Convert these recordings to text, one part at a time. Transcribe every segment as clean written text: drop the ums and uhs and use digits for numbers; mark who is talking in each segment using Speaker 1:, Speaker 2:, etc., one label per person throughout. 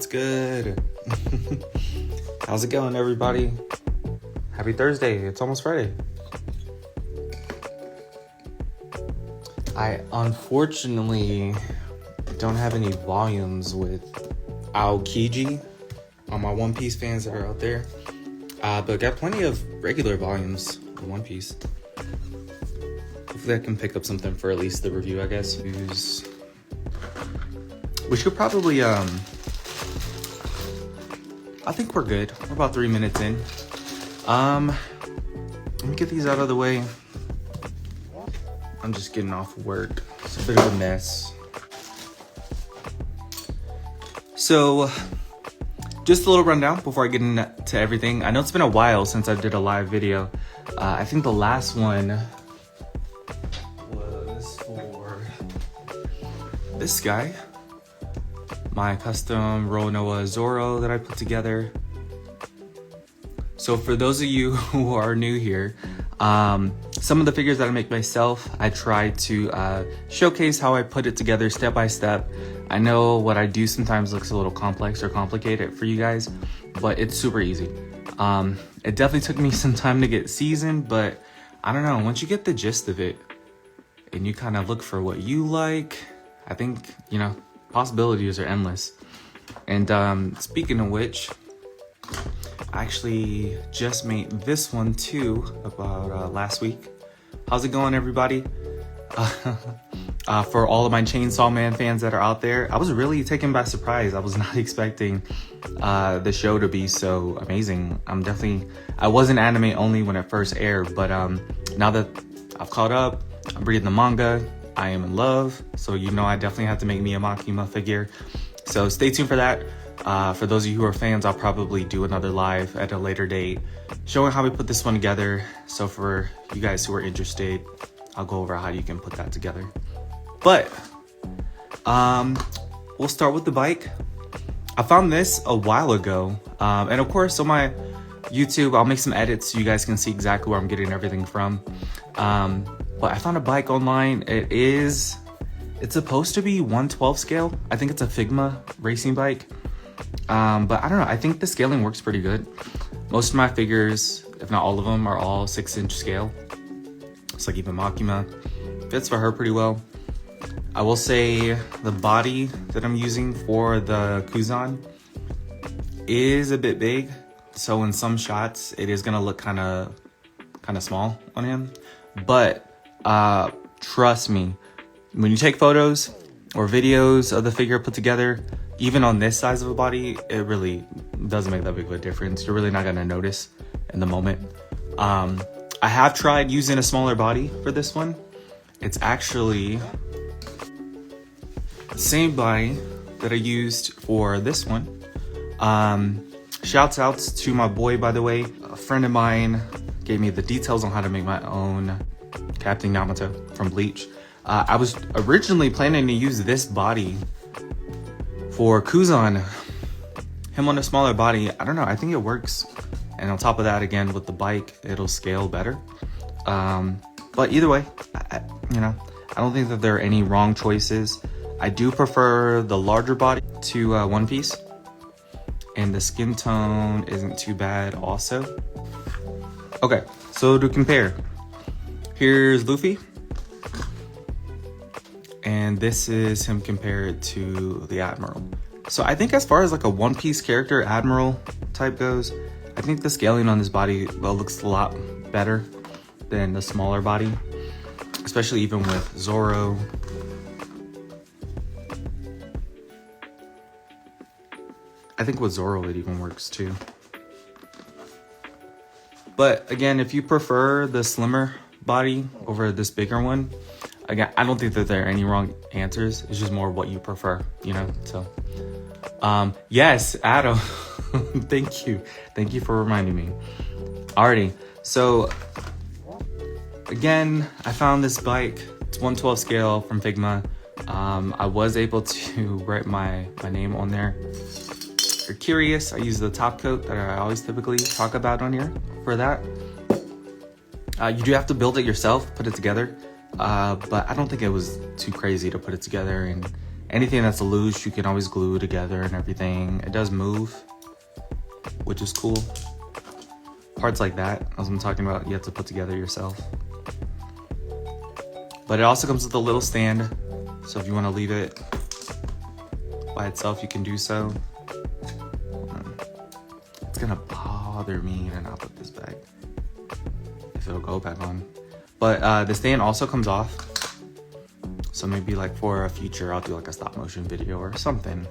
Speaker 1: What's good? How's it going, everybody? Happy Thursday. It's almost Friday. I unfortunately don't have any volumes with Aokiji on my One Piece fans that are out there. But got plenty of regular volumes of One Piece. Hopefully I can pick up something for at least the review, I guess. We should probably, I think we're good. We're about 3 minutes in. Let me get these out of the way. I'm just getting off work. It's a bit of a mess. So, just a little rundown before I get into everything. I know it's been a while since I did a live video. I think the last one was for this guy. My custom Roronoa Zoro that I put together. So for those of you who are new here, some of the figures that I make myself, I try to showcase how I put it together step by step. I know what I do sometimes looks a little complex or complicated for you guys, but it's super easy. It definitely took me some time to get seasoned, but I don't know, once you get the gist of it and you kind of look for what you like, I think, you know, possibilities are endless. And speaking of which, I actually just made this one too about last week. How's it going, everybody? For all of my Chainsaw Man fans that are out there, I was really taken by surprise. I was not expecting the show to be so amazing. I wasn't anime only when it first aired, but now that I've caught up, I'm reading the manga, I am in love. So you know I definitely have to make me a Makima figure. So stay tuned for that. For those of you who are fans, I'll probably do another live at a later date showing how we put this one together. So for you guys who are interested, I'll go over how you can put that together. But we'll start with the bike. I found this a while ago. And of course on my YouTube, I'll make some edits so you guys can see exactly where I'm getting everything from. But I found a bike online. It's supposed to be 1/12 scale. I think it's a Figma racing bike. But I don't know, I think the scaling works pretty good. Most of my figures, if not all of them, are all 6-inch scale. It's like even Makima fits for her pretty well. I will say the body that I'm using for the Kuzan is a bit big. So in some shots, it is gonna look kind of small on him. But trust me, when you take photos or videos of the figure put together, even on this size of a body, it really doesn't make that big of a difference. You're really not gonna notice in the moment. I have tried using a smaller body for this one. It's actually the same body that I used for this one. Shouts outs to my boy, by the way. A friend of mine gave me the details on how to make my own Captain Yamato from Bleach. I was originally planning to use this body for Kuzan, him on a smaller body. I don't know, I think it works. And on top of that, again, with the bike, it'll scale better. But either way, I don't think that there are any wrong choices. I do prefer the larger body to One Piece. And the skin tone isn't too bad also. Okay, so to compare, here's Luffy. And this is him compared to the Admiral. So I think as far as like a One Piece character, Admiral type goes, I think the scaling on this body looks a lot better than the smaller body, especially even with Zoro. I think with Zoro it even works too. But again, if you prefer the slimmer body over this bigger one, again, I don't think that there are any wrong answers. It's just more what you prefer, you know? So, yes, Adam, thank you. Thank you for reminding me. Alrighty, so again, I found this bike. It's 1/12 scale from Figma. I was able to write my name on there. If you're curious, I use the top coat that I always typically talk about on here for that. You do have to build it yourself, put it together. But I don't think it was too crazy to put it together anything that's loose, you can always glue together and everything. It does move, which is cool. Parts like that, as I'm talking about, you have to put together yourself. But it also comes with a little stand, so if you want to leave it by itself, you can do so. It's gonna bother me to not put this back, if it'll go back on. But the stand also comes off, so maybe like for a future, I'll do like a stop motion video or something.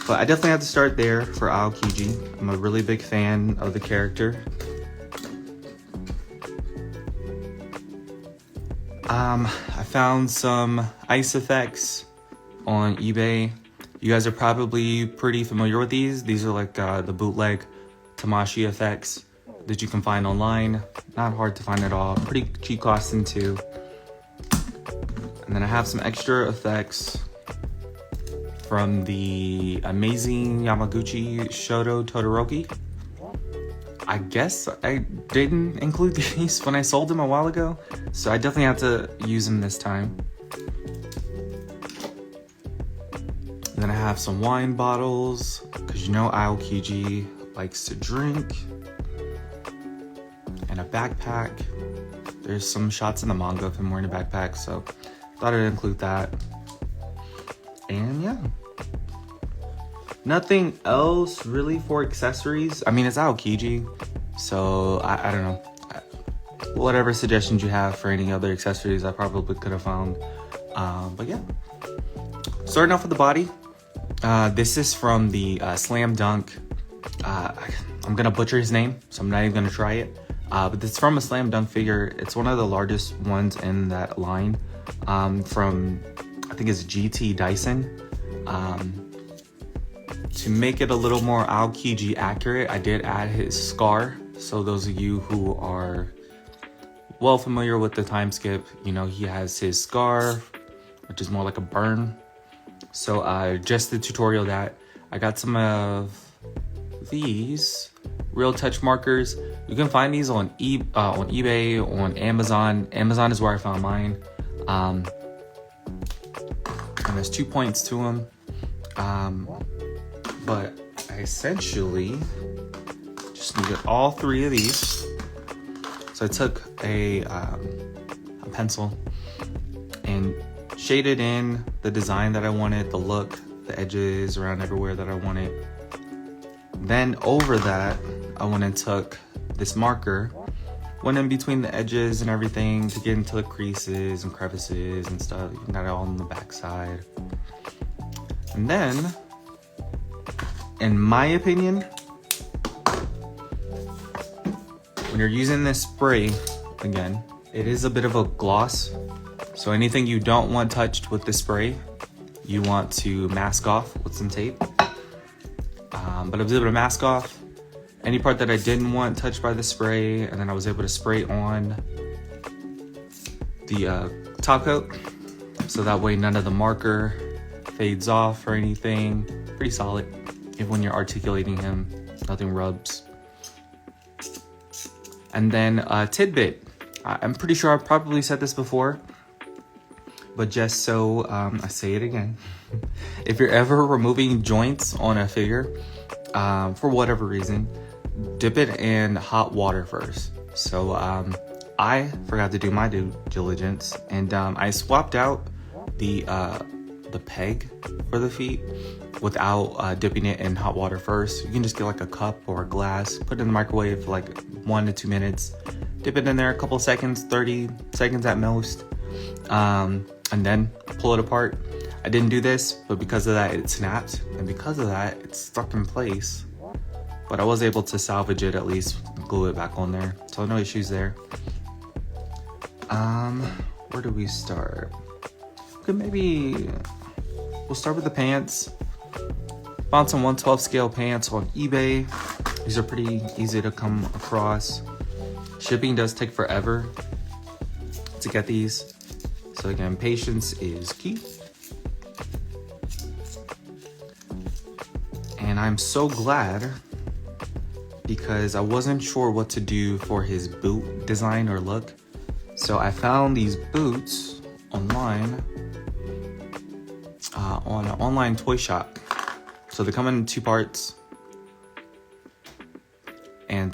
Speaker 1: But I definitely have to start there for Aokiji. I'm a really big fan of the character. I found some ice effects on eBay. You guys are probably pretty familiar with these. These are like the bootleg Tamashi effects that you can find online. Not hard to find at all. Pretty cheap costing too. And then I have some extra effects from the amazing Yamaguchi Shoto Todoroki. I guess I didn't include these when I sold them a while ago, so I definitely have to use them this time. And then I have some wine bottles, because you know Aokiji likes to drink. And a backpack. There's some shots in the manga of him wearing a backpack, so thought I'd include that. And yeah. Nothing else really for accessories. I mean, it's Aokiji, so I don't know. Whatever suggestions you have for any other accessories, I probably could have found. But yeah. Starting off with the body. This is from the Slam Dunk. I'm gonna butcher his name, so I'm not even gonna try it. But it's from a Slam Dunk figure. It's one of the largest ones in that line. From, I think it's GT Dyson. To make it a little more Aokiji accurate, I did add his scar. So those of you who are well familiar with the time skip, you know he has his scar, which is more like a burn. So just the tutorial that I got some of these real touch markers. You can find these on eBay, on Amazon. Amazon is where I found mine. And there's 2 points to them. But I essentially just needed all 3 of these. So I took a pencil and shaded in the design that I wanted, the look, the edges around everywhere that I wanted. Then over that, I went and took this marker, went in between the edges and everything to get into the creases and crevices and stuff. You got it all on the back side. And then, in my opinion, when you're using this spray, again, it is a bit of a gloss. So anything you don't want touched with the spray, you want to mask off with some tape. But I was able to mask off any part that I didn't want touched by the spray, and then I was able to spray on the top coat. So that way none of the marker fades off or anything. Pretty solid. Even when you're articulating him, nothing rubs. And then tidbit. I'm pretty sure I've probably said this before, but just so I say it again. If you're ever removing joints on a figure, for whatever reason, dip it in hot water first. So I forgot to do my due diligence, and I swapped out the peg for the feet without dipping it in hot water first. You can just get like a cup or a glass, put it in the microwave for like 1 to 2 minutes, dip it in there a couple seconds, 30 seconds at most, and then pull it apart. I didn't do this, but because of that it snapped, and because of that it's stuck in place. But I was able to salvage it, at least glue it back on there, so no issues there. Where do we start? Okay, maybe we'll start with the pants. Found some 1/12 scale pants on eBay. These are pretty easy to come across. Shipping does take forever to get these, so again, patience is key. And I'm so glad, because I wasn't sure what to do for his boot design or look. So I found these boots online on an online toy shop. So they come in 2 parts, and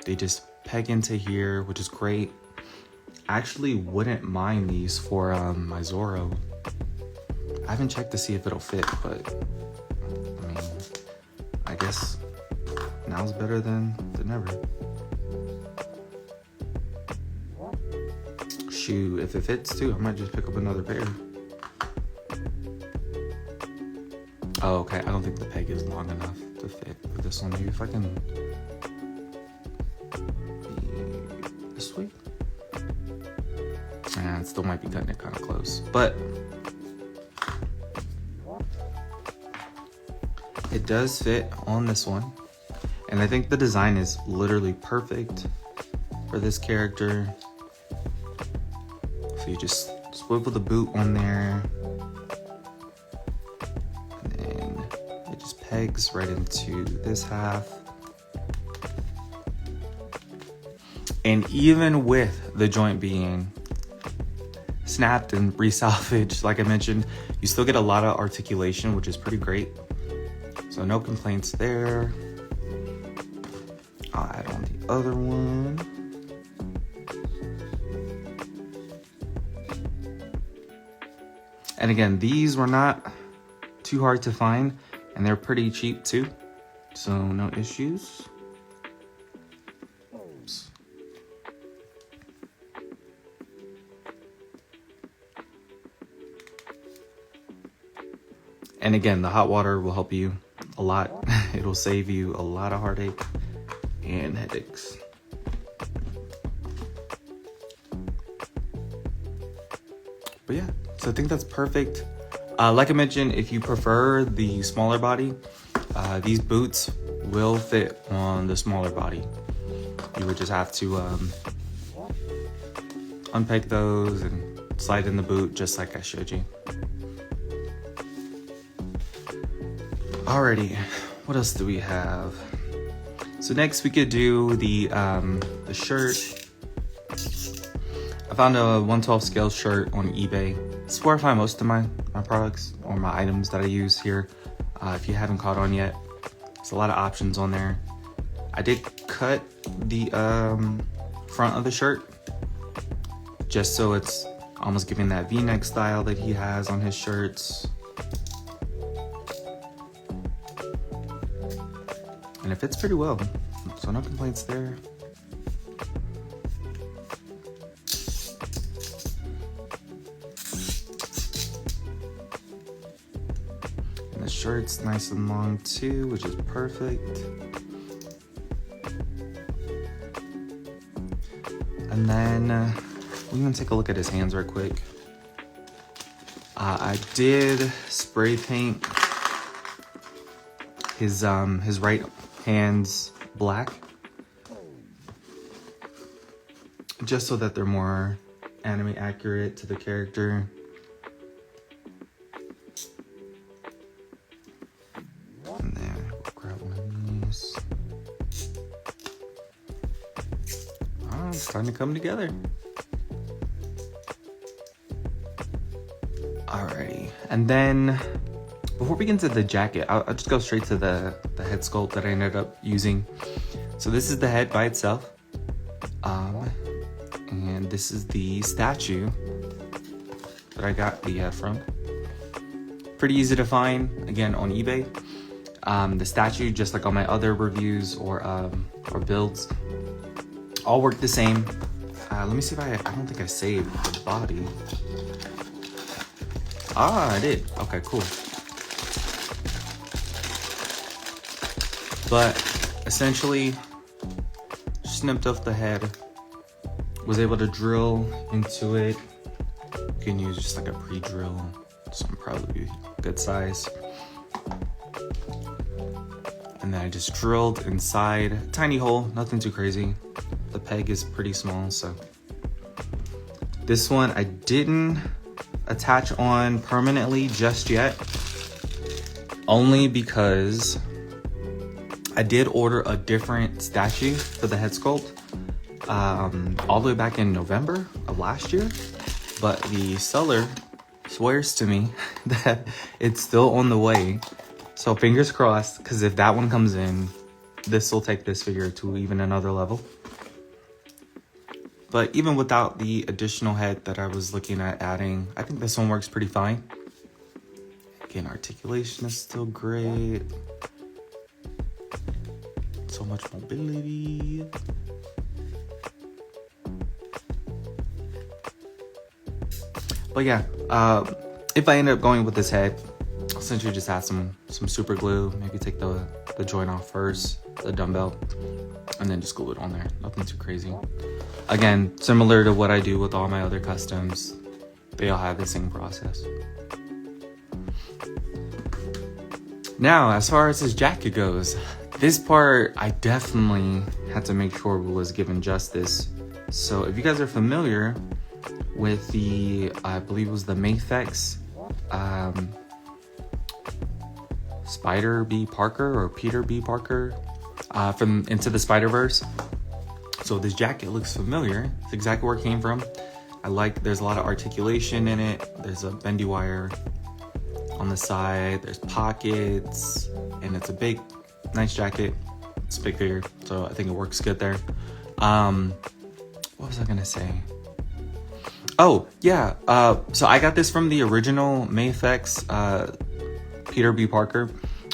Speaker 1: they just peg into here, which is great. I actually wouldn't mind these for my Zoro. I haven't checked to see if it'll fit, but I mean, I guess now's better than never. Shoot, if it fits too, I might just pick up another pair. Oh, okay, I don't think the peg is long enough to fit for this one. Maybe if I can... this way? And it still might be cutting it kind of close, but it does fit on this one. And I think the design is literally perfect for this character. So you just swivel the boot on there, and then it just pegs right into this half. And even with the joint being snapped and resalvaged, like I mentioned, you still get a lot of articulation, which is pretty great. So no complaints there. I'll add on the other one. And again, these were not too hard to find, and they're pretty cheap too. So no issues. Oops. And again, the hot water will help you a lot. It'll save you a lot of heartache and headaches. But yeah, so I think that's perfect. Like I mentioned, if you prefer the smaller body, these boots will fit on the smaller body. You would just have to unpeg those and slide in the boot just like I showed you. Alrighty, what else do we have? So next we could do the shirt. I found a 112 scale shirt on eBay. It's where I find most of my products or my items that I use here. If you haven't caught on yet, there's a lot of options on there. I did cut the front of the shirt just so it's almost giving that V-neck style that he has on his shirts. And it fits pretty well, so no complaints there. And the shirt's nice and long too, which is perfect. And then we can take a look at his hands right quick. I did spray paint his right hand's black, just so that they're more anime accurate to the character. And then we'll grab one of these. Oh, it's starting to come together. Alrighty, and then before we get into the jacket, I'll just go straight to the head sculpt that I ended up using. So this is the head by itself. And this is the statue that I got the head from. Pretty easy to find, again, on eBay. The statue, just like all my other reviews or builds, all work the same. Let me see if I don't think I saved the body. Ah, I did. Okay, cool. But essentially, snipped off the head, was able to drill into it. You can use just like a pre-drill, so probably a good size. And then I just drilled inside, tiny hole, nothing too crazy. The peg is pretty small, so. This one I didn't attach on permanently just yet, only because I did order a different statue for the head sculpt all the way back in November of last year, but the seller swears to me that it's still on the way. So fingers crossed, because if that one comes in, this will take this figure to even another level. But even without the additional head that I was looking at adding, I think this one works pretty fine. Again, articulation is still great. So much mobility. But yeah, if I end up going with this head, I'll essentially just add some super glue. Maybe take the joint off first, the dumbbell, and then just glue it on there. Nothing too crazy. Again, similar to what I do with all my other customs, they all have the same process. Now, as far as his jacket goes, this part I definitely had to make sure was given justice. So if you guys are familiar with the, I believe it was the Mafex Spider B. Parker or Peter B. Parker from Into the Spider-Verse. So this jacket looks familiar. It's exactly where it came from. There's a lot of articulation in it. There's a bendy wire on the side. There's pockets, and it's a big, nice jacket. It's a big figure, so I think it works good there. What was I gonna say? Oh, yeah. So I got this from the original Mafex Peter B. Parker.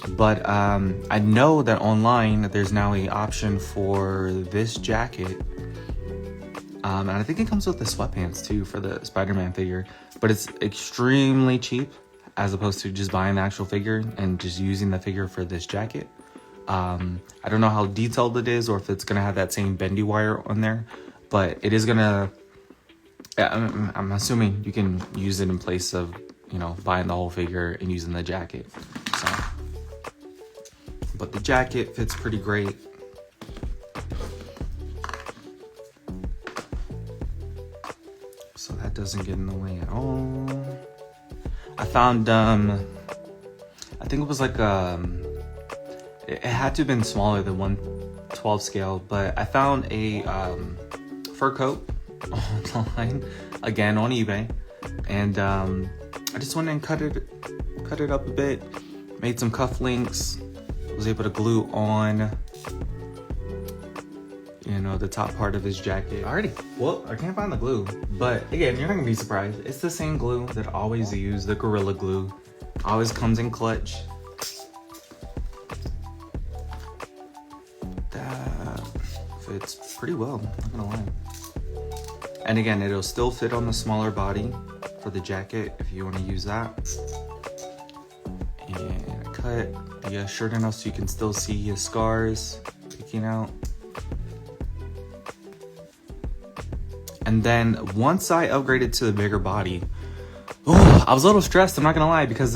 Speaker 1: But I know that online there's now an option for this jacket. And I think it comes with the sweatpants too for the Spider-Man figure. But it's extremely cheap as opposed to just buying the actual figure and just using the figure for this jacket. I don't know how detailed it is or if it's going to have that same bendy wire on there. But it is going to... I'm assuming you can use it in place of, you know, buying the whole figure and using the jacket. So... But the jacket fits pretty great. So that doesn't get in the way at all. I found, I think it was like, it had to have been smaller than 1/12 scale, but I found a fur coat online, again on eBay. And I just went and cut it up a bit, made some cufflinks. Was able to glue on, you know, the top part of his jacket. Well, I can't find the glue, but again, you're not gonna be surprised. It's the same glue that I always use, the Gorilla Glue. Always comes in clutch. That fits pretty well, not gonna lie. And again, it'll still fit on the smaller body for the jacket if you wanna use that. And I cut the shirt enough so you can still see his scars peeking out. And then once I upgraded to the bigger body, I was a little stressed, I'm not gonna lie, because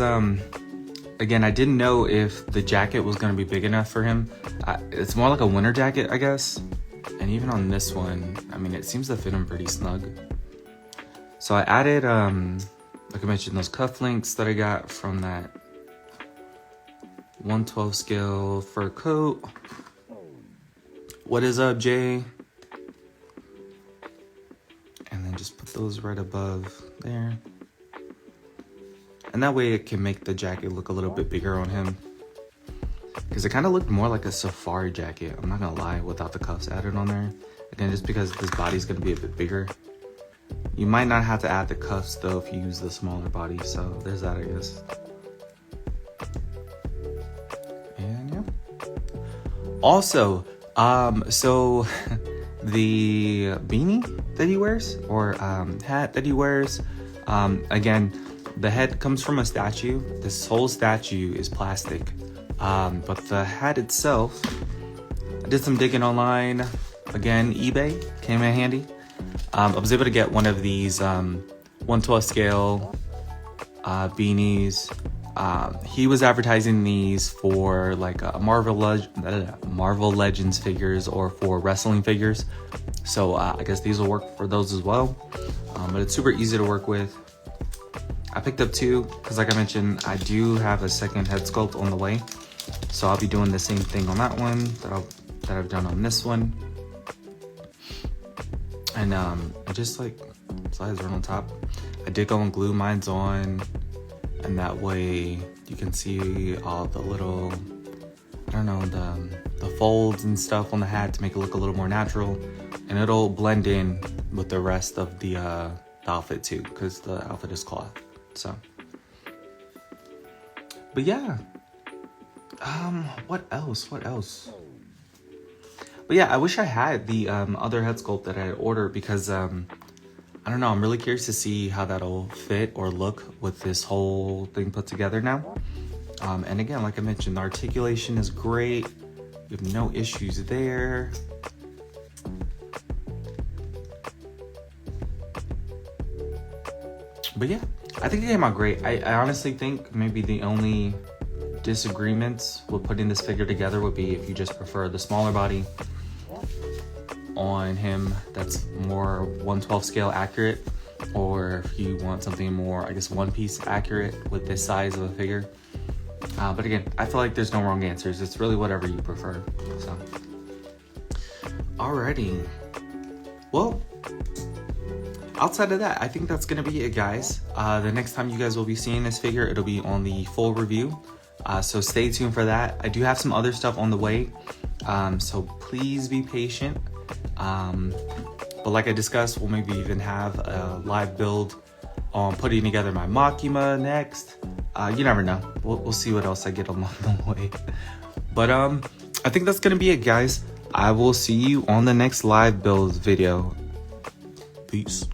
Speaker 1: again, I didn't know if the jacket was gonna be big enough for him. It's more like a winter jacket, I guess. And even on this one, I mean, it seems to fit him pretty snug. So I added, like I mentioned, those cufflinks that I got from that 1/12 scale fur coat. What is up, Jay? And then just put those right above there. And that way it can make the jacket look a little bit bigger on him. Because it kind of looked more like a safari jacket, I'm not gonna lie, without the cuffs added on there. Again, just because this body's gonna be a bit bigger. You might not have to add the cuffs though if you use the smaller body, so there's that, I guess. Also, so the beanie that he wears, or hat that he wears, again, the head comes from a statue. This whole statue is plastic, but the hat itself, I did some digging online. Again, eBay came in handy. I was able to get one of these 1/12 scale beanies. He was advertising these for like Marvel Legends figures or for wrestling figures. So I guess these will work for those as well. But it's super easy to work with. I picked up two because, like I mentioned, I do have a second head sculpt on the way. So I'll be doing the same thing on that one that I've done on this one. And just like slides right on top. I did go and glue mine's on, and that way you can see all the little, I don't know, the folds and stuff on the hat to make it look a little more natural, and it'll blend in with the rest of the outfit too, because the outfit is cloth. So, but yeah, what else? But yeah, I wish I had the other head sculpt that I had ordered, because I don't know, I'm really curious to see how that'll fit or look with this whole thing put together now. And again, like I mentioned, the articulation is great. You have no issues there. But yeah, I think it came out great. I honestly think maybe the only disagreements with putting this figure together would be if you just prefer the smaller body on him that's more 1/12 scale accurate, or if you want something more, I guess, one piece accurate with this size of a figure. But again, I feel like there's no wrong answers. It's really whatever you prefer. So, alrighty. Well, outside of that, I think that's gonna be it, guys. The next time you guys will be seeing this figure, it'll be on the full review. So stay tuned for that. I do have some other stuff on the way, so please be patient. But like I discussed, we'll maybe even have a live build on putting together my Makima next. You never know. We'll see what else I get along the way. But I think that's gonna be it, guys. I will see you on the next live build video. Peace.